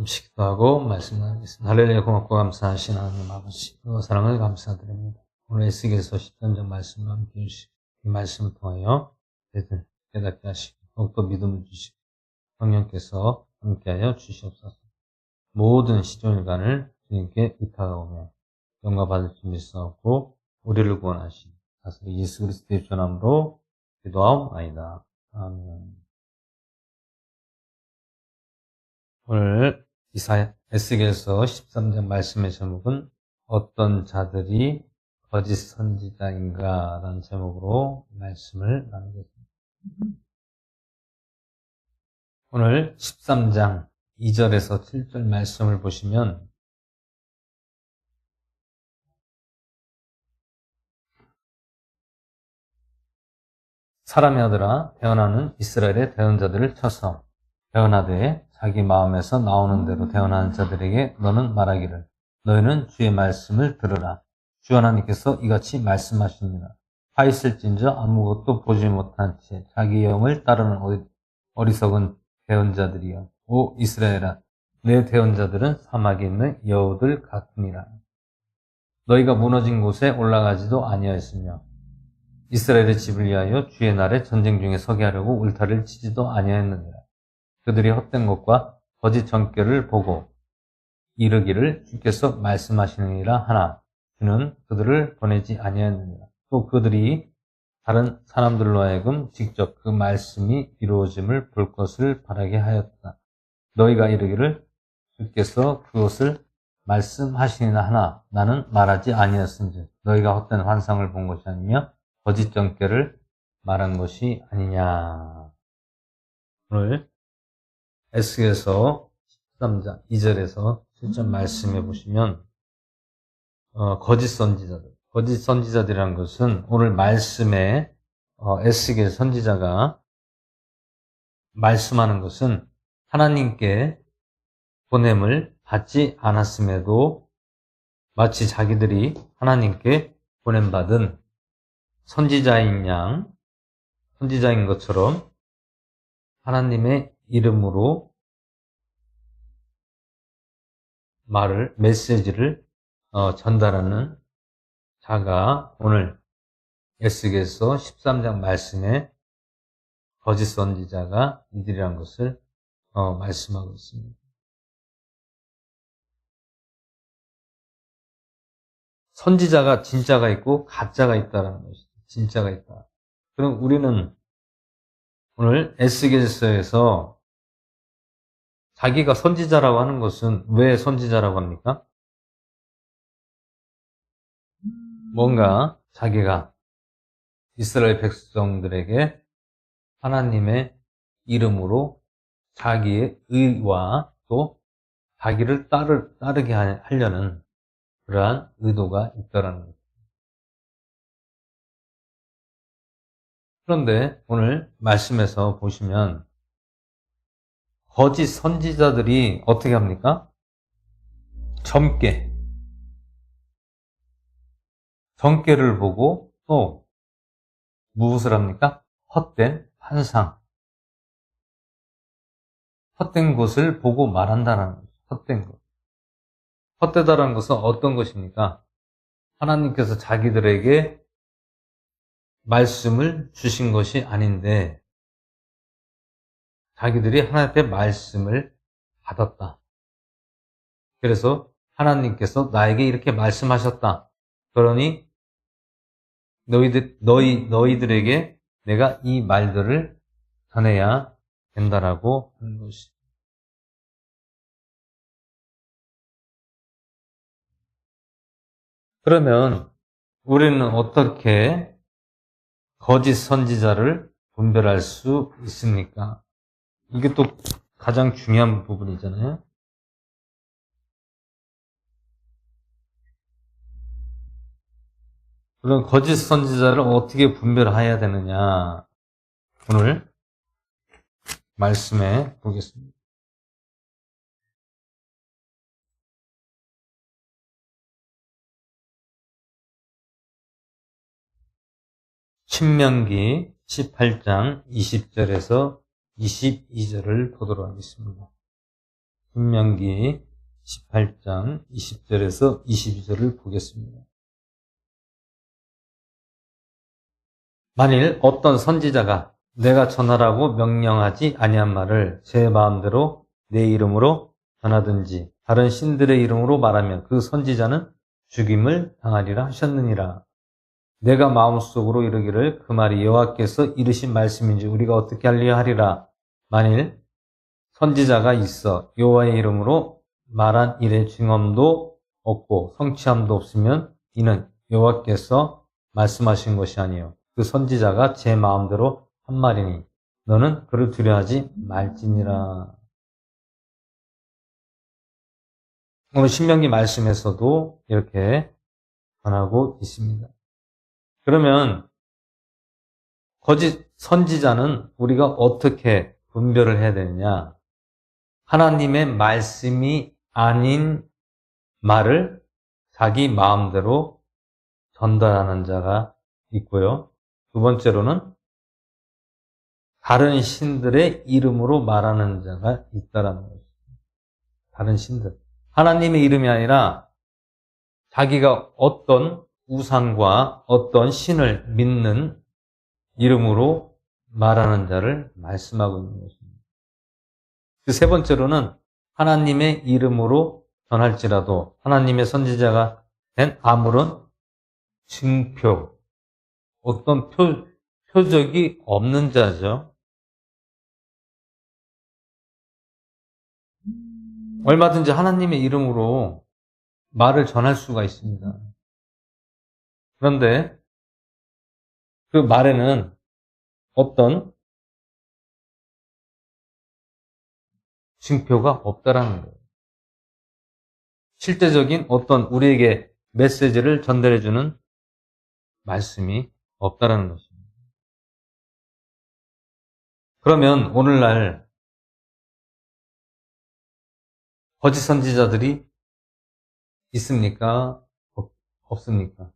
잠시 기도하고 말씀 나누겠습니다. 할렐루야. 고맙고 감사하신 하나님 아버지, 사랑을 감사드립니다. 오늘 에스겔서 13장 말씀을 함께 해주시고 이 말씀을 통하여 깨닫게 하시고 더욱더 믿음을 주시고 성령께서 함께하여 주시옵소서. 모든 시종일관을 주님께 의탁하오며 영광 받을 줄 믿사옵고 우리를 구원하신 다스리 예수 그리스도의 전함으로 기도하옵나이다. 아멘. 오늘 에스겔서 13장 말씀의 제목은 어떤 자들이 거짓 선지자인가 라는 제목으로 말씀을 나누겠습니다. 오늘 13장 2절에서 7절 말씀을 보시면 사람의 아들아 대언하는 이스라엘의 대언자들을 쳐서 대언하되 자기 마음에서 나오는 대로 대언하는 자들에게 너는 말하기를 너희는 주의 말씀을 들으라. 주 하나님께서 이같이 말씀하십니다. 하 있을진저 아무것도 보지 못한 채 자기 영을 따르는 어리석은 대언자들이여. 오 이스라엘아 내 대언자들은 사막에 있는 여우들 같으니라. 너희가 무너진 곳에 올라가지도 아니하였으며 이스라엘의 집을 위하여 주의 날에 전쟁 중에 서게 하려고 울타리를 치지도 아니하였느니라. 그들이 헛된 것과 거짓 전결을 보고 이르기를 주께서 말씀하시느니라 하나 주는 그들을 보내지 아니하였느니라. 또 그들이 다른 사람들로 하여금 직접 그 말씀이 이루어짐을 볼 것을 바라게 하였다. 너희가 이르기를 주께서 그것을 말씀하시니라 하나 나는 말하지 아니하였은즉 너희가 헛된 환상을 본 것이 아니며 거짓 전결을 말한 것이 아니냐. 오늘 에스겔서 13장 2절에서 7절 말씀해 보시면 거짓 선지자들이라는 것은 오늘 말씀에 에스겔 선지자가 말씀하는 것은 하나님께 보냄을 받지 않았음에도 마치 자기들이 하나님께 보냄받은 선지자인 것처럼 하나님의 이름으로 메시지를 전달하는 자가 오늘 에스겔서 13장 말씀에 거짓 선지자가 이들이라는 것을 말씀하고 있습니다. 선지자가 진짜가 있고 가짜가 있다는 것이죠. 진짜가 있다. 그럼 우리는 오늘 에스겔서에서 자기가 선지자라고 하는 것은 왜 선지자라고 합니까? 뭔가 자기가 이스라엘 백성들에게 하나님의 이름으로 자기의 의와 또 자기를 따르게 하려는 그러한 의도가 있다는 것. 그런데 오늘 말씀에서 보시면 거짓 선지자들이 어떻게 합니까? 점괘를 보고 또 무엇을 합니까? 헛된 환상. 헛된 것을 보고 말한다는 거죠. 헛된 것. 헛되다라는 것은 어떤 것입니까? 하나님께서 자기들에게 말씀을 주신 것이 아닌데 자기들이 하나님의 말씀을 받았다. 그래서 하나님께서 나에게 이렇게 말씀하셨다. 그러니 너희들에게 내가 이 말들을 전해야 된다라고 하는 것이. 그러면 우리는 어떻게 거짓 선지자를 분별할 수 있습니까? 이게 또 가장 중요한 부분이잖아요. 그럼 거짓 선지자를 어떻게 분별해야 되느냐? 오늘 말씀해 보겠습니다. 신명기 18장 20절에서 22절을 보도록 하겠습니다. 신명기 18장 20절에서 22절을 보겠습니다. 만일 어떤 선지자가 내가 전하라고 명령하지 아니한 말을 제 마음대로 내 이름으로 전하든지 다른 신들의 이름으로 말하면 그 선지자는 죽임을 당하리라 하셨느니라. 내가 마음속으로 이르기를 그 말이 여호와께서 이르신 말씀인지 우리가 어떻게 할리야 하리라. 만일 선지자가 있어 여호와의 이름으로 말한 일의 증언도 없고 성취함도 없으면 이는 여호와께서 말씀하신 것이 아니요 그 선지자가 제 마음대로 한 말이니 너는 그를 두려워하지 말지니라. 오늘 신명기 말씀에서도 이렇게 전하고 있습니다. 그러면 거짓 선지자는 우리가 어떻게 분별을 해야 되느냐? 하나님의 말씀이 아닌 말을 자기 마음대로 전달하는 자가 있고요. 두 번째로는 다른 신들의 이름으로 말하는 자가 있다라는 거죠. 다른 신들. 하나님의 이름이 아니라 자기가 어떤 우상과 어떤 신을 믿는 이름으로 말하는 자를 말씀하고 있는 것입니다. 그 세 번째로는 하나님의 이름으로 전할지라도 하나님의 선지자가 된 아무런 증표, 어떤 표적이 없는 자죠. 얼마든지 하나님의 이름으로 말을 전할 수가 있습니다. 그런데 그 말에는 어떤 증표가 없다라는 거예요. 실제적인 어떤 우리에게 메시지를 전달해주는 말씀이 없다라는 것입니다. 그러면 오늘날 거짓 선지자들이 있습니까? 없습니까?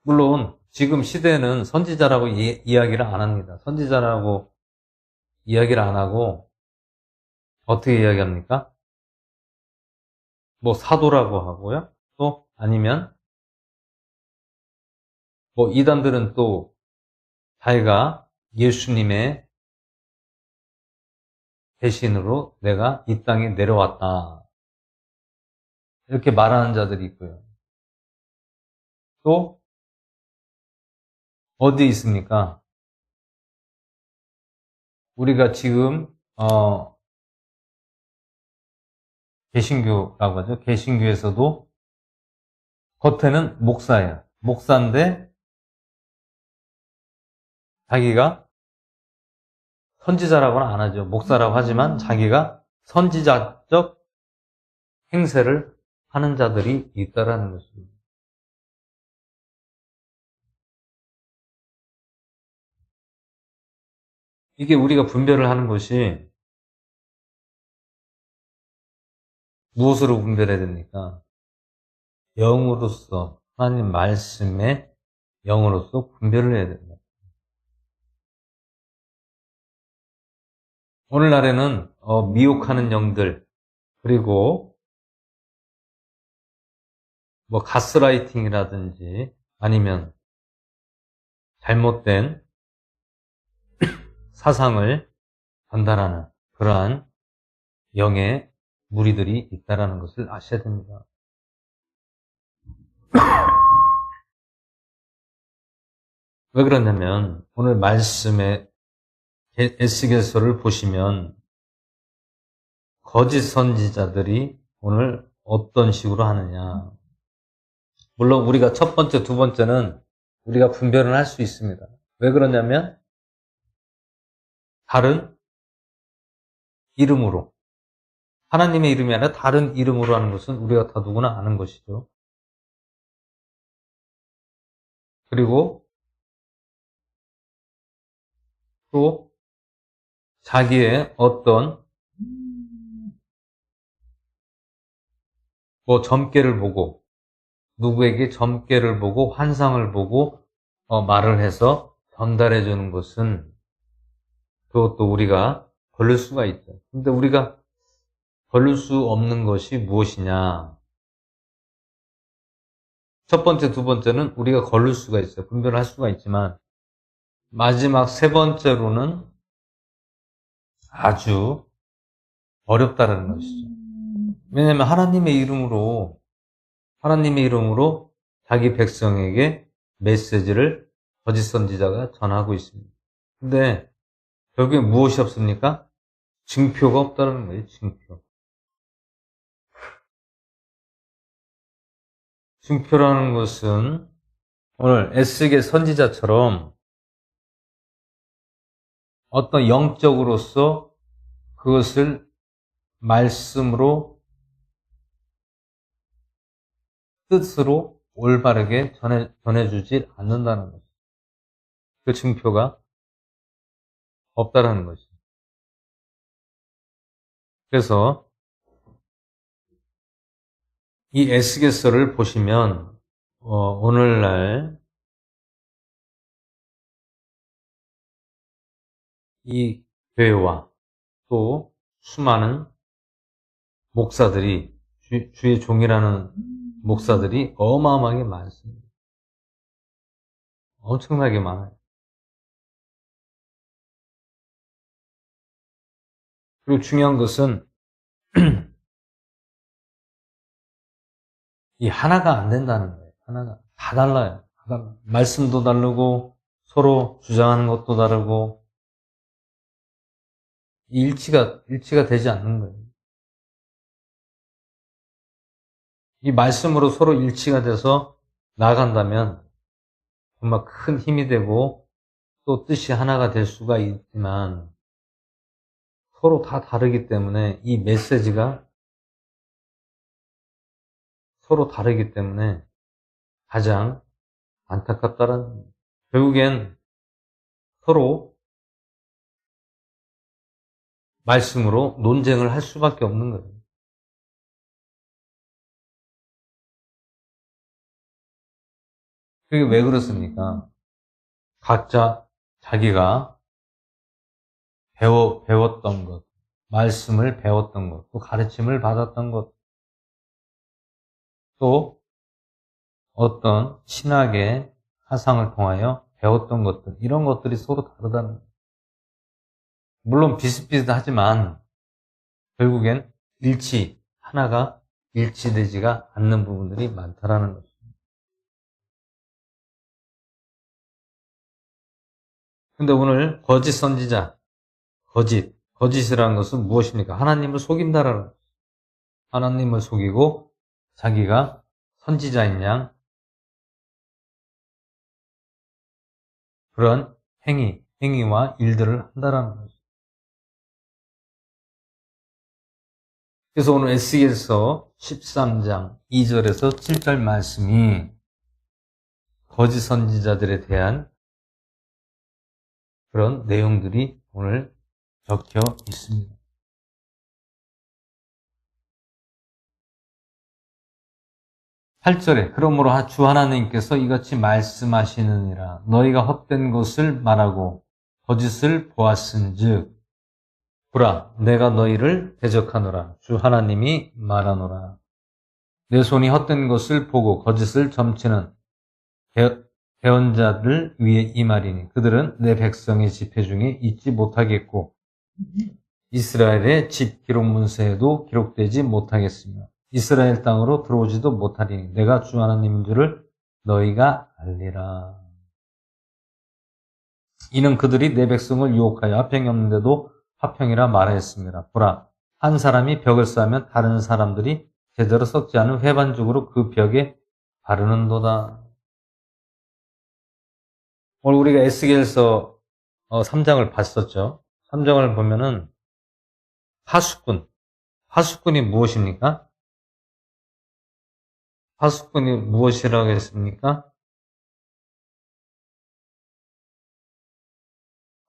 물론 지금 시대에는 선지자라고 이야기를 안 합니다. 선지자라고 이야기를 안 하고 어떻게 이야기합니까? 뭐 사도라고 하고요. 또 아니면 뭐 이단들은 또 자기가 예수님의 대신으로 내가 이 땅에 내려왔다. 이렇게 말하는 자들이 있고요. 또 어디 있습니까? 우리가 지금 개신교라고 하죠. 개신교에서도 겉에는 목사예요. 목사인데 자기가 선지자라고는 안 하죠. 목사라고 하지만 자기가 선지자적 행세를 하는 자들이 있다라는 것입니다. 이게 우리가 분별을 하는 것이 무엇으로 분별해야 됩니까? 영으로서, 하나님 말씀의 영으로서 분별을 해야 됩니다. 오늘날에는 미혹하는 영들, 그리고 뭐 가스라이팅이라든지 아니면 잘못된 사상을 전달하는 그러한 영의 무리들이 있다는 것을 아셔야 됩니다. 왜 그러냐면 오늘 말씀의 에스겔서를 보시면 거짓 선지자들이 오늘 어떤 식으로 하느냐. 물론 우리가 첫 번째, 두 번째는 우리가 분별을 할 수 있습니다. 왜 그러냐면 다른 이름으로, 하나님의 이름이 아니라 다른 이름으로 하는 것은 우리가 다 누구나 아는 것이죠. 그리고 또 자기의 어떤 뭐 점괘를 보고, 누구에게 점괘를 보고 환상을 보고 말을 해서 전달해 주는 것은 그것도 우리가 걸릴 수가 있죠. 근데 우리가 걸릴 수 없는 것이 무엇이냐? 첫 번째, 두 번째는 우리가 걸릴 수가 있어요. 분별을 할 수가 있지만, 마지막 세 번째로는 아주 어렵다라는 것이죠. 왜냐하면 하나님의 이름으로 자기 백성에게 메시지를 거짓 선지자가 전하고 있습니다. 근데 결국에 무엇이 없습니까? 증표가 없다는 거예요, 증표. 증표라는 것은 오늘 에스겔 선지자처럼 어떤 영적으로서 그것을 말씀으로 뜻으로 올바르게 전해주지 않는다는 거죠. 그 증표가 없다라는 거죠. 그래서 이 에스겔서를 보시면 오늘날 이 교회와 또 수많은 목사들이 주의 종이라는 목사들이 어마어마하게 많습니다. 엄청나게 많아요. 그리고 중요한 것은 이 하나가 안 된다는 거예요. 하나가 다 달라요. 말씀도 다르고 서로 주장하는 것도 다르고 일치가 되지 않는 거예요. 이 말씀으로 서로 일치가 돼서 나아간다면 정말 큰 힘이 되고 또 뜻이 하나가 될 수가 있지만 서로 다 다르기 때문에 이 메시지가 서로 다르기 때문에 가장 안타깝다는, 결국엔 서로 말씀으로 논쟁을 할 수밖에 없는 거예요. 그게 왜 그렇습니까? 각자 자기가 배웠던 것, 말씀을 배웠던 것, 또 가르침을 받았던 것, 또 어떤 신학의 사상을 통하여 배웠던 것들, 이런 것들이 서로 다르다는 거예요. 물론 비슷비슷하지만 결국엔 하나가 일치되지가 않는 부분들이 많다라는 거죠. 근데 오늘 거짓 선지자, 거짓이라는 것은 무엇입니까? 하나님을 속인다라는 거죠. 하나님을 속이고 자기가 선지자인 양 그런 행위와 일들을 한다라는 거죠. 그래서 오늘 에스겔서 13장 2절에서 7절 말씀이 거짓 선지자들에 대한 그런 내용들이 오늘 적혀 있습니다. 8절에 그러므로 주 하나님께서 이같이 말씀하시느니라 너희가 헛된 것을 말하고 거짓을 보았은즉 보라 내가 너희를 대적하노라 주 하나님이 말하노라 내 손이 헛된 것을 보고 거짓을 점치는 대언자들 위에 이 말이니 그들은 내 백성의 집회 중에 있지 못하겠고 이스라엘의 집 기록 문서에도 기록되지 못하겠으며 이스라엘 땅으로 들어오지도 못하리니 내가 주 하나님인 줄을 너희가 알리라. 이는 그들이 내 백성을 유혹하여 화평이 없는데도 화평이라 말하였습니다. 보라 한 사람이 벽을 쌓으면 다른 사람들이 제대로 썩지 않은 회반죽으로 그 벽에 바르는도다. 오늘 우리가 에스겔서 3장을 봤었죠. 3장을 보면은 파수꾼이 무엇입니까? 파수꾼이 무엇이라고 했습니까?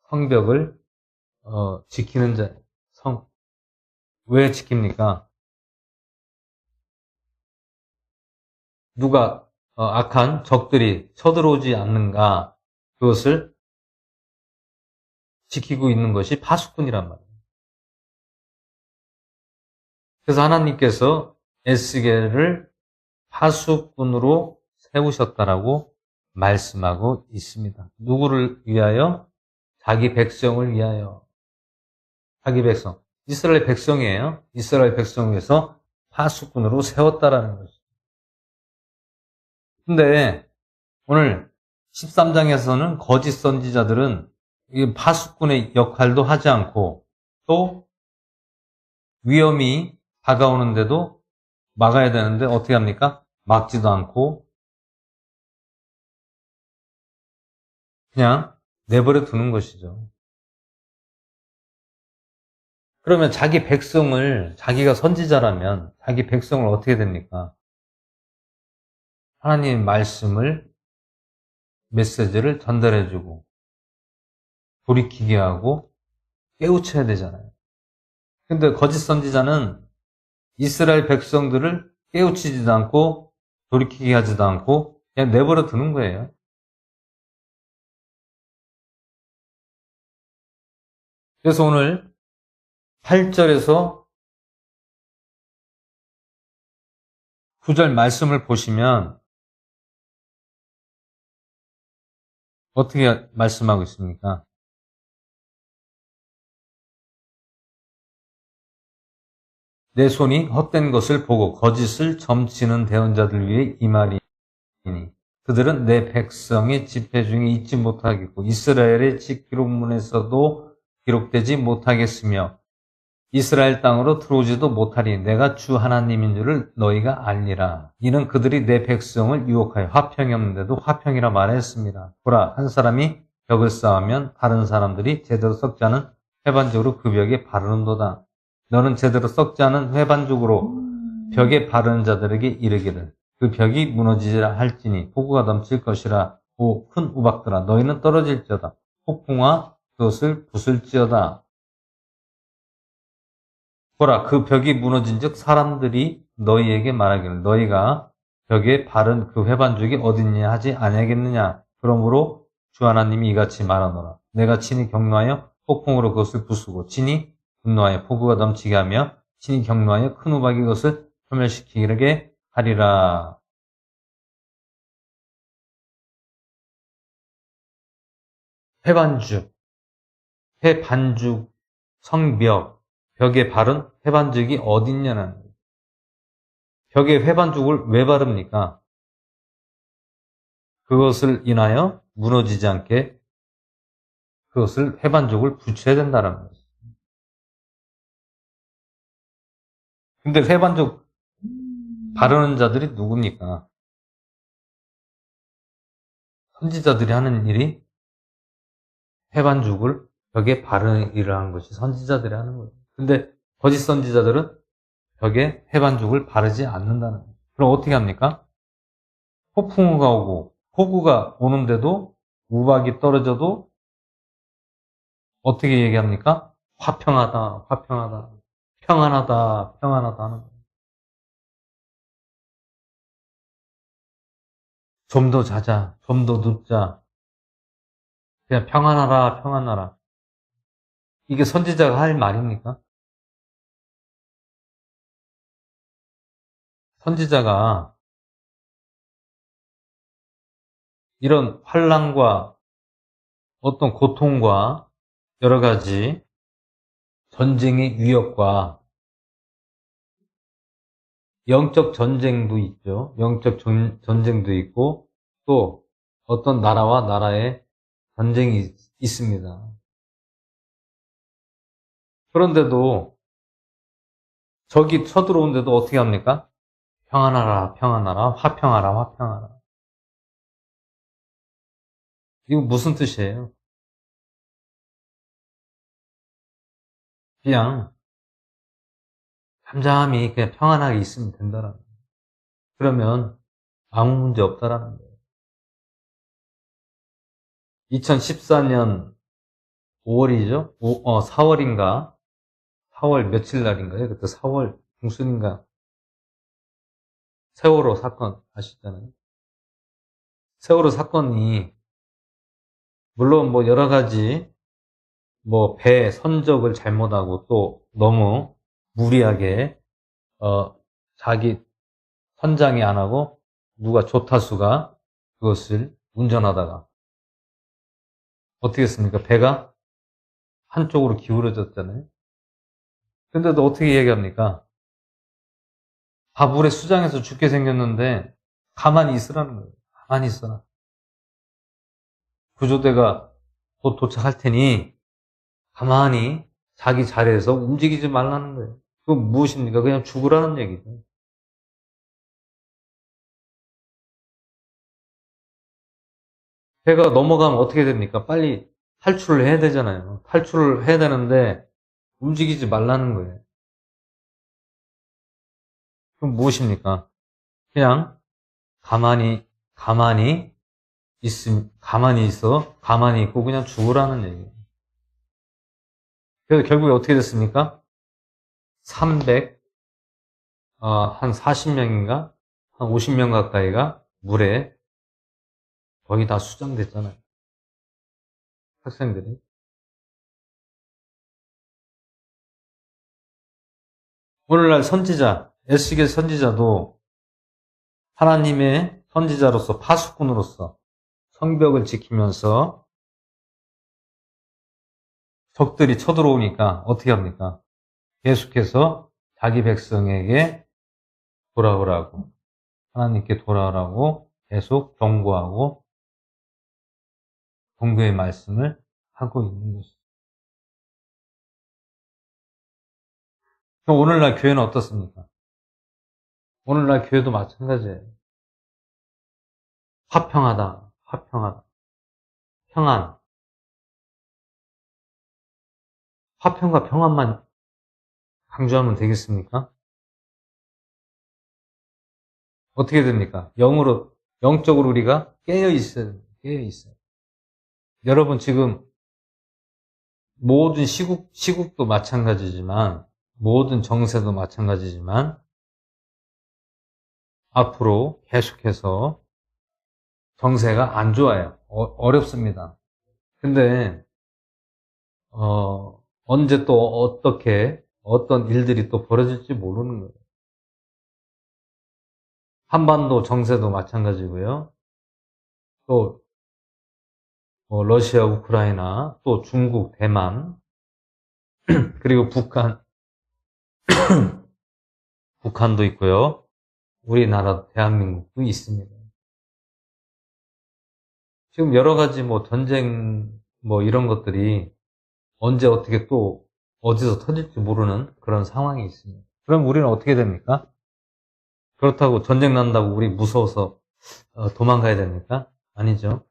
성벽을 지키는 자. 왜 지킵니까? 누가 악한 적들이 쳐들어오지 않는가 그것을 지키고 있는 것이 파수꾼이란 말이에요. 그래서 하나님께서 에스겔을 파수꾼으로 세우셨다라고 말씀하고 있습니다. 누구를 위하여? 자기 백성을 위하여. 자기 백성. 이스라엘 백성이에요. 이스라엘 백성을 위해서 파수꾼으로 세웠다라는 것이죠. 근데 오늘 13장에서는 거짓 선지자들은 이 파수꾼의 역할도 하지 않고 또 위험이 다가오는데도 막아야 되는데 어떻게 합니까? 막지도 않고 그냥 내버려 두는 것이죠. 그러면 자기 백성을, 자기가 선지자라면 자기 백성을 어떻게 됩니까? 하나님 말씀을, 메시지를 전달해주고 돌이키게 하고 깨우쳐야 되잖아요. 근데 거짓 선지자는 이스라엘 백성들을 깨우치지도 않고 돌이키게 하지도 않고 그냥 내버려 두는 거예요. 그래서 오늘 8절에서 9절 말씀을 보시면 어떻게 말씀하고 있습니까? 내 손이 헛된 것을 보고 거짓을 점치는 대언자들 위해 이 말이니 그들은 내 백성의 집회 중에 있지 못하겠고 이스라엘의 기록문에서도 기록되지 못하겠으며 이스라엘 땅으로 들어오지도 못하리. 내가 주 하나님인 줄을 너희가 알리라. 이는 그들이 내 백성을 유혹하여 화평이 없는데도 화평이라 말했습니다. 보라, 한 사람이 벽을 쌓으면 다른 사람들이 제대로 썩지 않은 회반죽으로 그 벽에 바르는도다. 너는 제대로 썩지 않은 회반죽으로 벽에 바르는 자들에게 이르기를 그 벽이 무너지리라 할지니 폭우가 넘칠 것이라. 오, 큰 우박들아, 너희는 떨어질지어다. 폭풍아 그것을 부술지어다. 보라, 그 벽이 무너진즉 사람들이 너희에게 말하기를 너희가 벽에 바른 그 회반죽이 어딨냐 하지 아니하겠느냐. 그러므로 주 하나님이 이같이 말하노라. 내가 친히 격노하여 폭풍으로 그것을 부수고 친히 분노하여 폭우가 넘치게 하며 친히 격노하여 큰 우박이 그것을 소멸시키게 하리라. 회반죽, 회반죽, 성벽, 벽에 바른 회반죽이 어딨냐는 거예요. 벽에 회반죽을 왜 바릅니까? 그것을 인하여 무너지지 않게 그것을 회반죽을 붙여야 된다는 거죠. 근데 회반죽 바르는 자들이 누굽니까? 선지자들이 하는 일이 회반죽을 벽에 바르는 일을 하는 것이 선지자들이 하는 거예요. 근데 거짓 선지자들은 벽에 회반죽을 바르지 않는다는 거예요. 그럼 어떻게 합니까? 폭풍우가 오고 폭우가 오는데도 우박이 떨어져도 어떻게 얘기합니까? 화평하다, 화평하다, 평안하다, 평안하다 하는 거예요. 좀 더 자자, 좀 더 눕자, 그냥 평안하라, 평안하라. 이게 선지자가 할 말입니까? 선지자가 이런 환난과 어떤 고통과 여러 가지 전쟁의 위협과 영적 전쟁도 있죠. 영적 전쟁도 있고 또 어떤 나라와 나라의 전쟁이 있습니다. 그런데도 적이 쳐들어오는데도 어떻게 합니까? 평안하라, 평안하라, 화평하라, 화평하라. 이거 무슨 뜻이에요? 그냥 잠잠히 그냥 평안하게 있으면 된다라는 거예요. 그러면 아무 문제 없다라는 거예요. 2014년 5월이죠? 4월인가? 4월 며칠 날인가요? 그때 4월 중순인가? 세월호 사건 아시잖아요? 세월호 사건이 물론 뭐 여러 가지 뭐 배 선적을 잘못하고 또 너무 무리하게 자기 선장이 안 하고 누가 조타수가 그것을 운전하다가 어떻게 했습니까? 배가 한쪽으로 기울어졌잖아요. 근데도 어떻게 얘기합니까? 다 물에 수장해서 죽게 생겼는데 가만히 있으라는 거예요. 가만히 있어라. 구조대가 곧 도착할 테니 가만히 자기 자리에서 움직이지 말라는 거예요. 그건 무엇입니까? 그냥 죽으라는 얘기죠. 배가 넘어가면 어떻게 됩니까? 빨리 탈출을 해야 되잖아요. 탈출을 해야 되는데 움직이지 말라는 거예요. 그럼 무엇입니까? 그냥 가만히 가만히 있고 그냥 죽으라는 얘기예요. 그래서 결국에 어떻게 됐습니까? 한 40명인가? 한 50명 가까이가 물에 거의 다 수장됐잖아요. 학생들이. 오늘날 선지자, 에스겔 선지자도 하나님의 선지자로서 파수꾼으로서 성벽을 지키면서 적들이 쳐들어오니까 어떻게 합니까? 계속해서 자기 백성에게 돌아오라고, 하나님께 돌아오라고 계속 경고하고 공교의 말씀을 하고 있는 것이죠. 그럼 오늘날 교회는 어떻습니까? 오늘날 교회도 마찬가지예요. 화평하다, 평안. 화평과 평안만 강조하면 되겠습니까? 어떻게 됩니까? 영적으로 우리가 깨어 있어요. 깨어 있어요. 여러분 지금 모든 시국도 마찬가지지만, 모든 정세도 마찬가지지만, 앞으로 계속해서 정세가 안 좋아요. 어렵습니다. 근데, 언제 또 어떤 일들이 또 벌어질지 모르는 거예요. 한반도 정세도 마찬가지고요. 또, 러시아, 우크라이나, 또 중국, 대만, 그리고 북한도 있고요. 우리나라, 대한민국도 있습니다. 지금 여러 가지 전쟁, 이런 것들이 언제 어떻게 또 어디서 터질지 모르는 그런 상황이 있습니다. 그럼 우리는 어떻게 됩니까? 그렇다고 전쟁 난다고 우리 무서워서 도망가야 됩니까? 아니죠.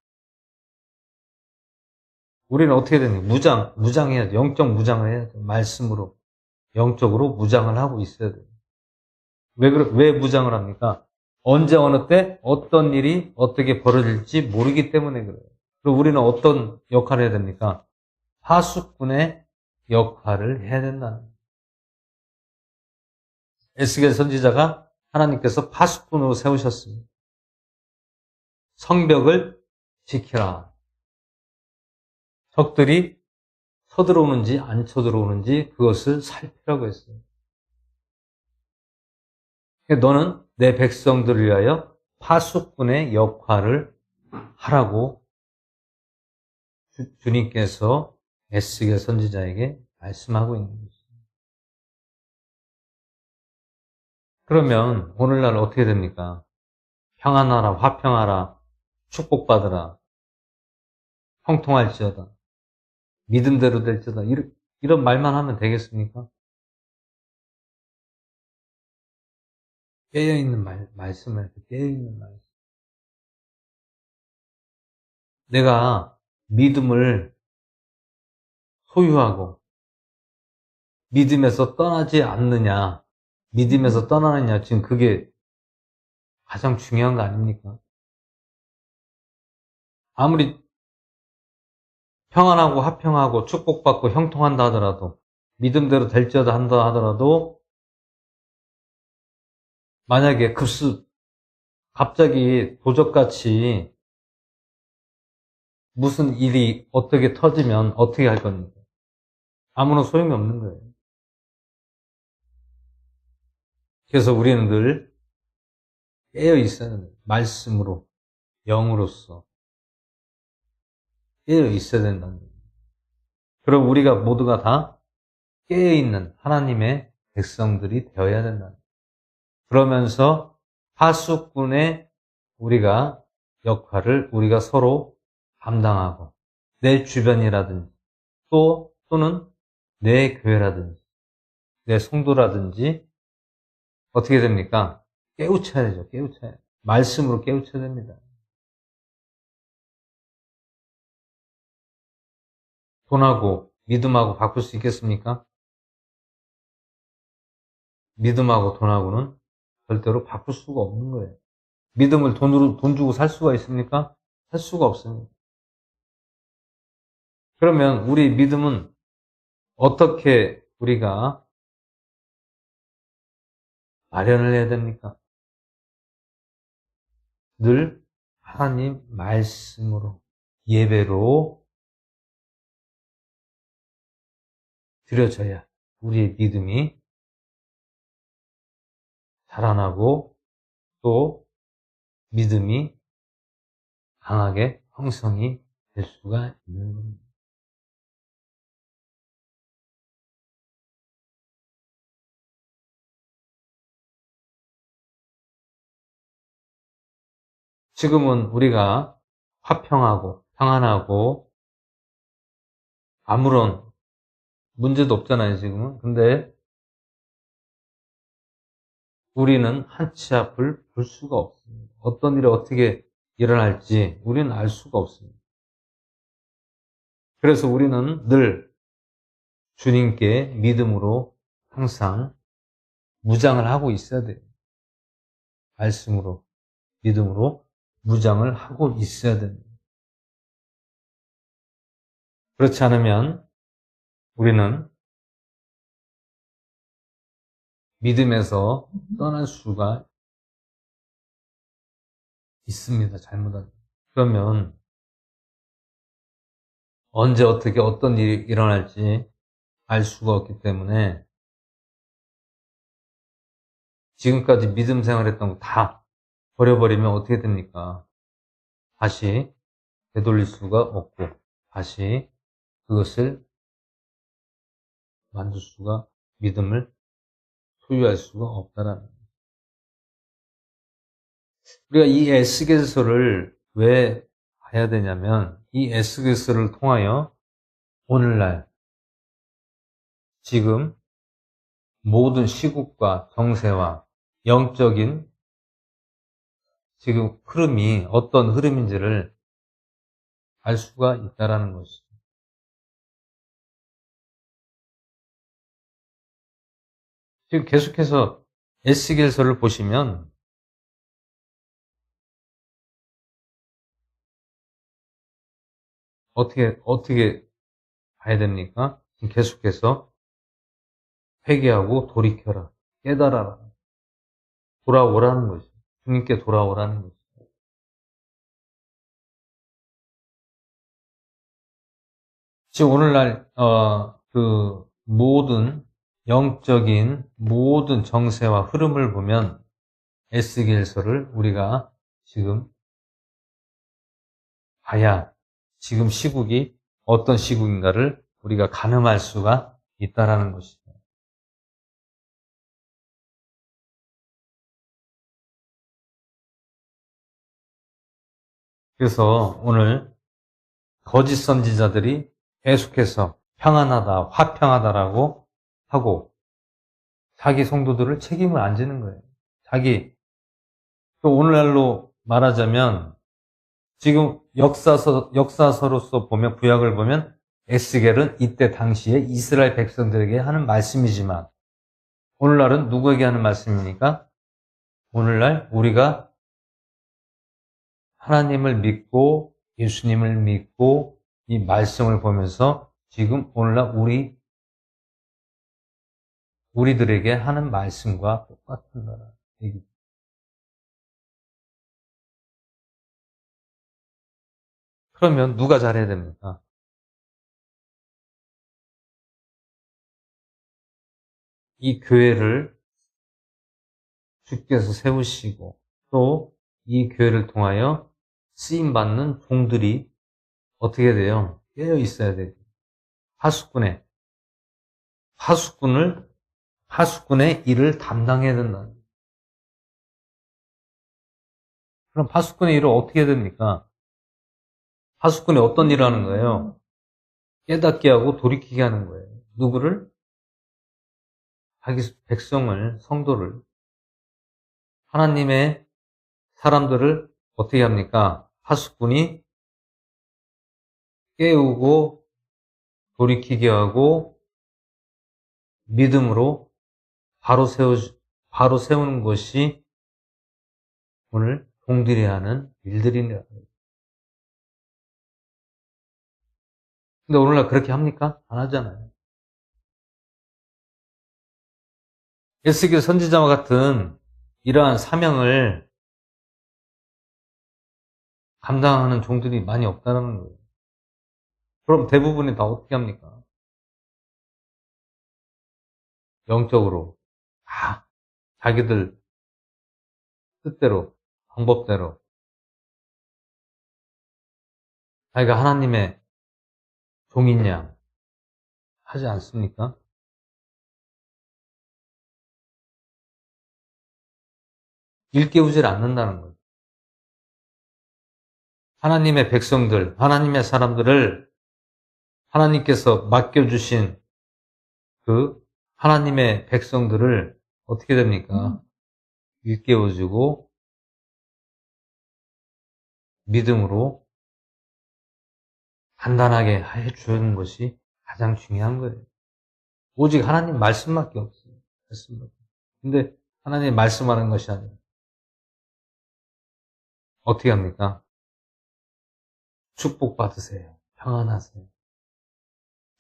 우리는 어떻게 됩니까? 무장해야죠. 영적 무장을 해야죠. 말씀으로, 영적으로 무장을 하고 있어야 돼요. 왜 무장을 합니까? 언제 어느 때 어떤 일이 어떻게 벌어질지 모르기 때문에 그래요. 그리고 우리는 어떤 역할을 해야 됩니까? 파수꾼의 역할을 해야 된다는 거예요. 에스겔 선지자가 하나님께서 파수꾼으로 세우셨습니다. 성벽을 지키라. 적들이 쳐들어오는지 안 쳐들어오는지 그것을 살피라고 했어요. 너는 내 백성들을 위하여 파수꾼의 역할을 하라고 주님께서 에스겔 선지자에게 말씀하고 있는 것입니다. 그러면 오늘날 어떻게 됩니까? 평안하라, 화평하라, 축복받으라, 형통할지어다, 믿음대로 될지어다, 이런 말만 하면 되겠습니까? 깨어있는 말씀을, 깨어있는 말씀. 내가 믿음을 소유하고 믿음에서 떠나지 않느냐, 믿음에서 떠나느냐, 지금 그게 가장 중요한 거 아닙니까? 아무리 평안하고 화평하고 축복받고 형통한다 하더라도, 믿음대로 될지어다 한다 하더라도, 만약에 갑자기 도적같이 무슨 일이 어떻게 터지면 어떻게 할 겁니까? 아무런 소용이 없는 거예요. 그래서 우리는 늘 깨어 있어야 돼요. 말씀으로, 영으로서 깨어 있어야 된다는 거예요. 그럼 우리가 모두가 다 깨어 있는 하나님의 백성들이 되어야 된다는 거예요. 그러면서 하수꾼의 우리가 역할을 우리가 서로 감당하고 내 주변이라든지 또는 내 교회라든지 내 성도라든지 어떻게 됩니까? 깨우쳐야 되죠. 깨우쳐야. 말씀으로 깨우쳐야 됩니다. 돈하고 믿음하고 바꿀 수 있겠습니까? 믿음하고 돈하고는 절대로 바꿀 수가 없는 거예요. 믿음을 돈 주고 살 수가 있습니까? 살 수가 없습니다. 그러면 우리 믿음은 어떻게 우리가 마련을 해야 됩니까? 늘 하나님 말씀으로 예배로 드려져야 우리의 믿음이 자라나고 또 믿음이 강하게 형성이 될 수가 있는 겁니다. 지금은 우리가 화평하고 평안하고 아무런 문제도 없잖아요, 지금은. 근데 우리는 한 치 앞을 볼 수가 없습니다. 어떤 일이 어떻게 일어날지 우리는 알 수가 없습니다. 그래서 우리는 늘 주님께 믿음으로 항상 무장을 하고 있어야 돼요. 말씀으로, 믿음으로 무장을 하고 있어야 됩니다. 그렇지 않으면 우리는 믿음에서 떠날 수가 있습니다. 잘못하면. 그러면 언제 어떻게 어떤 일이 일어날지 알 수가 없기 때문에 지금까지 믿음 생활했던 거 다 버려버리면 어떻게 됩니까? 다시 되돌릴 수가 없고 다시 그것을 만들 수가 믿음을 소유할 수가 없다라는 거예요. 우리가 이 에스겔서를 왜 봐야 되냐면 이 에스겔서를 통하여 오늘날 지금 모든 시국과 정세와 영적인 지금 흐름이 어떤 흐름인지를 알 수가 있다라는 것이죠. 지금 계속해서 에스겔서를 보시면 어떻게 봐야 됩니까? 지금 계속해서 회개하고 돌이켜라, 깨달아라, 돌아오라는 것이죠. 주님께 돌아오라는 것이죠. 지금 오늘날 그 모든 영적인 모든 정세와 흐름을 보면 에스겔서를 우리가 지금 봐야 지금 시국이 어떤 시국인가를 우리가 가늠할 수가 있다라는 것이죠. 그래서 오늘 거짓 선지자들이 계속해서 평안하다, 화평하다라고 하고 자기 성도들을 책임을 안 지는 거예요. 또 오늘날로 말하자면 지금 역사서로서 보면 구약을 보면 에스겔은 이때 당시에 이스라엘 백성들에게 하는 말씀이지만 오늘날은 누구에게 하는 말씀입니까? 오늘날 우리가 하나님을 믿고 예수님을 믿고 이 말씀을 보면서 지금 오늘날 우리들에게 하는 말씀과 똑같은 거라 얘기죠. 그러면 누가 잘해야 됩니까? 이 교회를 주께서 세우시고 또 이 교회를 통하여 쓰임받는 종들이 어떻게 돼요? 깨어 있어야 돼요. 파수꾼의 일을 담당해야 된다. 그럼 파수꾼의 일을 어떻게 해야 됩니까? 파수꾼이 어떤 일을 하는 거예요? 깨닫게 하고 돌이키게 하는 거예요. 누구를? 자기 백성을, 성도를, 하나님의 사람들을 어떻게 합니까? 파수꾼이 깨우고 돌이키게 하고 믿음으로 바로 세우는 것이 오늘 종들이 하는 일들이네요. 근데 오늘날 그렇게 합니까? 안 하잖아요. 에스겔 선지자와 같은 이러한 사명을 감당하는 종들이 많이 없다는 거예요. 그럼 대부분이 다 어떻게 합니까? 영적으로 다 자기들 뜻대로, 방법대로 자기가 하나님의 종이냐 하지 않습니까? 일깨우질 않는다는 거예요. 하나님의 백성들, 하나님의 사람들을 하나님께서 맡겨주신 그 하나님의 백성들을 어떻게 됩니까? 일깨워주고 믿음으로 단단하게 해주는 것이 가장 중요한 거예요. 오직 하나님 말씀밖에 없어요. 말씀밖에. 근데 하나님 말씀하는 것이 아니라 어떻게 합니까? 축복받으세요. 평안하세요.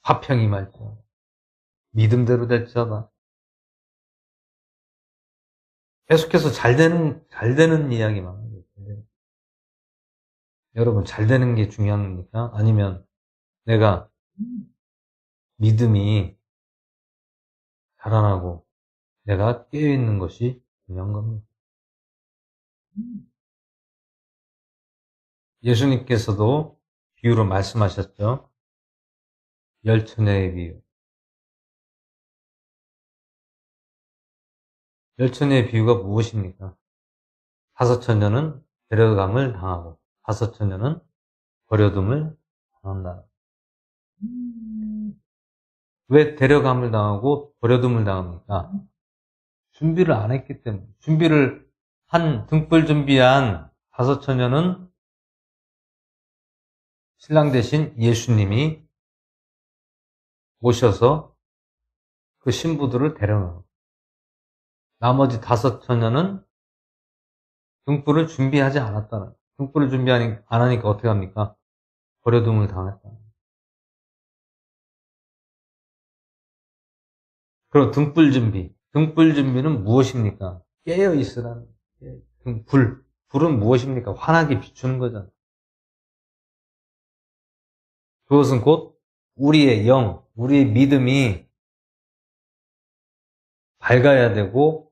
화평이 말죠. 믿음대로 될지어다. 계속해서 잘 되는 이야기만 하는 거예요. 여러분, 잘 되는 게 중요합니까? 아니면 내가 믿음이 자라나고 내가 깨어있는 것이 중요한 겁니다. 예수님께서도 비유로 말씀하셨죠. 열처녀의 비유. 열처녀의 비유가 무엇입니까? 다섯 처녀는 데려감을 당하고 다섯 처녀는 버려둠을 당한다. 왜 데려감을 당하고 버려둠을 당합니까? 준비를 안 했기 때문에. 등불 준비한 다섯 처녀는 신랑 대신 예수님이 오셔서 그 신부들을 데려가고, 나머지 다섯 처녀는 등불을 준비하지 않았다는, 등불을 준비 안 하니까 어떻게 합니까? 버려둠을 당했다. 그럼 등불 준비는 무엇입니까? 깨어 있으라는 불은 무엇입니까? 환하게 비추는 거잖아요. 그것은 곧 우리의 우리의 믿음이 밝아야 되고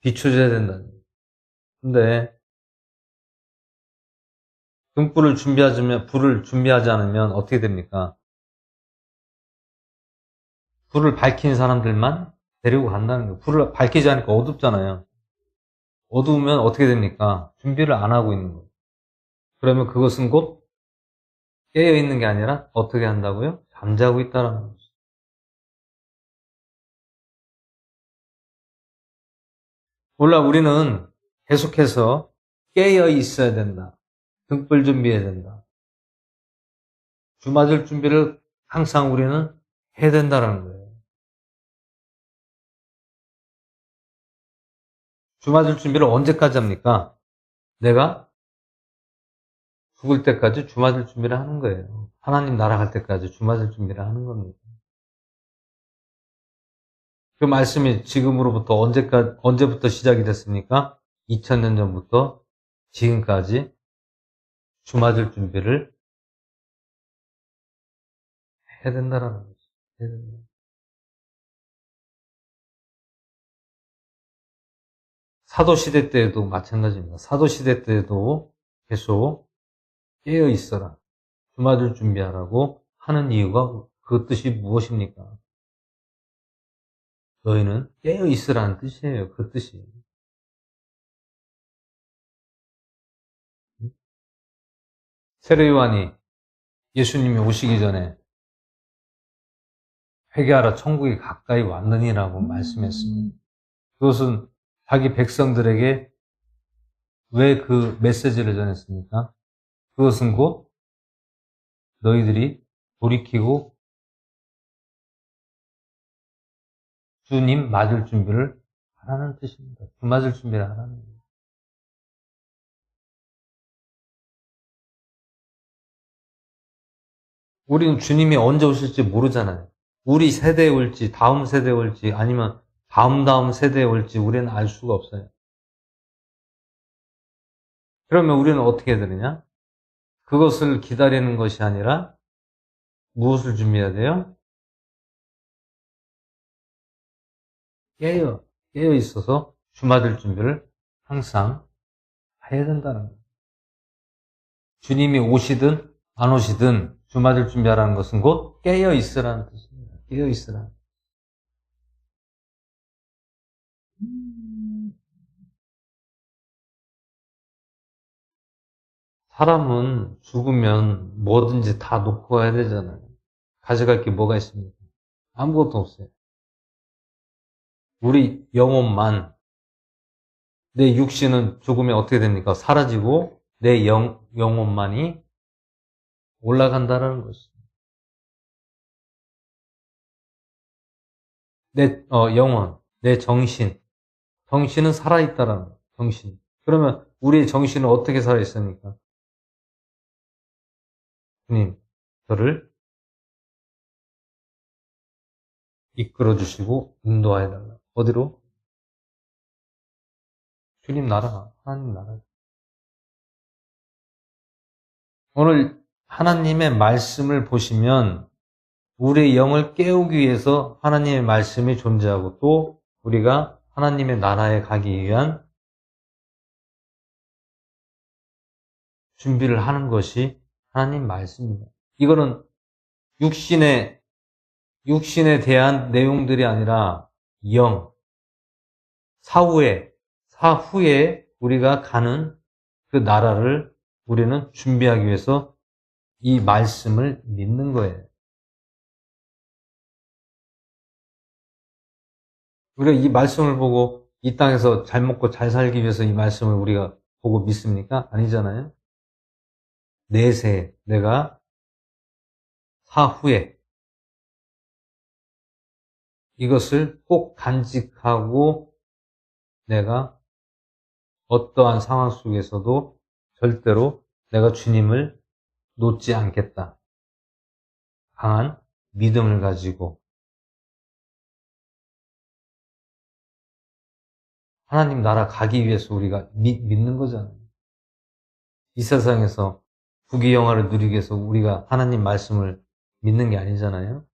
비춰져야 된다는 거예요. 근데 불을 준비하지 않으면 어떻게 됩니까? 불을 밝힌 사람들만 데리고 간다는 거예요. 불을 밝히지 않으니까 어둡잖아요. 어두우면 어떻게 됩니까? 준비를 안 하고 있는 거예요. 그러면 그것은 곧 깨어 있는 게 아니라 어떻게 한다고요? 잠자고 있다는 거죠. 물론 우리는 계속해서 깨어 있어야 된다. 등불 준비해야 된다. 주 맞을 준비를 항상 우리는 해야 된다는 거예요. 주 맞을 준비를 언제까지 합니까? 내가 죽을 때까지 주 맞을 준비를 하는 거예요. 하나님 나라 갈 때까지 주 맞을 준비를 하는 겁니다. 그 말씀이 지금으로부터 언제부터 시작이 됐습니까? 2000년 전부터 지금까지 주 맞을 준비를 해야 된다는 거죠. 해야 된다. 사도시대 때에도 마찬가지입니다. 사도시대 때에도 계속 깨어 있어라. 주맞을 준비하라고 하는 이유가 그 뜻이 무엇입니까? 너희는 깨어 있으라는 뜻이에요. 그 뜻이. 세례 요한이 예수님이 오시기 전에 회개하라 천국이 가까이 왔느니라고 말씀했습니다. 그것은 자기 백성들에게 왜 그 메시지를 전했습니까? 그것은 곧 너희들이 돌이키고 주님 맞을 준비를 하라는 뜻입니다. 주 맞을 준비를 하라는 거예요. 우리는 주님이 언제 오실지 모르잖아요. 우리 세대에 올지, 다음 세대에 올지, 아니면 다음 세대에 올지 우리는 알 수가 없어요. 그러면 우리는 어떻게 해야 되느냐? 그것을 기다리는 것이 아니라 무엇을 준비해야 돼요? 깨어 있어서 주 맞을 준비를 항상 해야 된다는 거예요. 주님이 오시든 안 오시든 주 맞을 준비하라는 것은 곧 깨어 있으라는 뜻입니다. 깨어 있으라. 사람은 죽으면 뭐든지 다 놓고 가야 되잖아요. 가져갈 게 뭐가 있습니까? 아무것도 없어요. 우리 영혼만, 내 육신은 죽으면 어떻게 됩니까? 사라지고 내 영혼만이 올라간다는 것이죠. 내 영혼, 내 정신은 살아있다라는 거예요. 정신. 그러면 우리의 정신은 어떻게 살아있습니까? 주님, 저를 이끌어 주시고 인도하여 달라. 어디로? 주님 나라, 하나님 나라. 오늘 하나님의 말씀을 보시면 우리의 영을 깨우기 위해서 하나님의 말씀이 존재하고 또 우리가 하나님의 나라에 가기 위한 준비를 하는 것이 하나님 말씀입니다. 이거는 육신에 대한 내용들이 아니라 사후에 우리가 가는 그 나라를 우리는 준비하기 위해서 이 말씀을 믿는 거예요. 우리가 이 말씀을 보고 이 땅에서 잘 먹고 잘 살기 위해서 이 말씀을 우리가 보고 믿습니까? 아니잖아요. 내세, 내가 사후에 이것을 꼭 간직하고 내가 어떠한 상황 속에서도 절대로 내가 주님을 놓지 않겠다. 강한 믿음을 가지고 하나님 나라 가기 위해서 우리가 믿는 거잖아요. 이 세상에서 부귀영화를 누리기 위해서 우리가 하나님 말씀을 믿는 게 아니잖아요.